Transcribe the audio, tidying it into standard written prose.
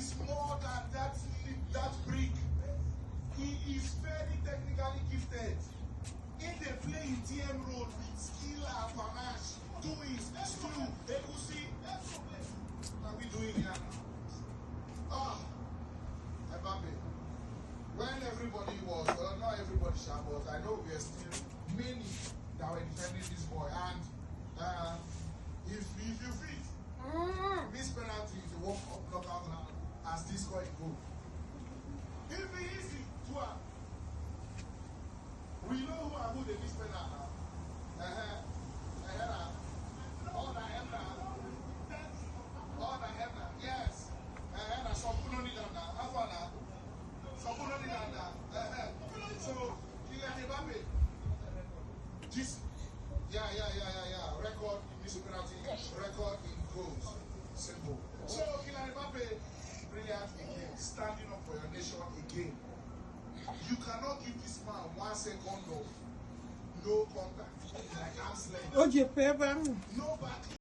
is more than that brick. He is very technically gifted. If they play in TM Road with skill and panache, doings, stew, egusi, what are we doing here now? Mbappe. When everybody was, well, not everybody, but I know we are still many that were defending this boy. And if you fit, this penalty is a walk up knockout now as this score is goal. If it is to we know who the miss penalty now. Yes. So, Kylian Mbappe. Yeah. Record in this penalty, record in goals. Simple. So, Kylian Mbappe, brilliant again, standing up for your nation again. You cannot give this man 1 second of no contact. Like arm's length. Hoje, pega. No back.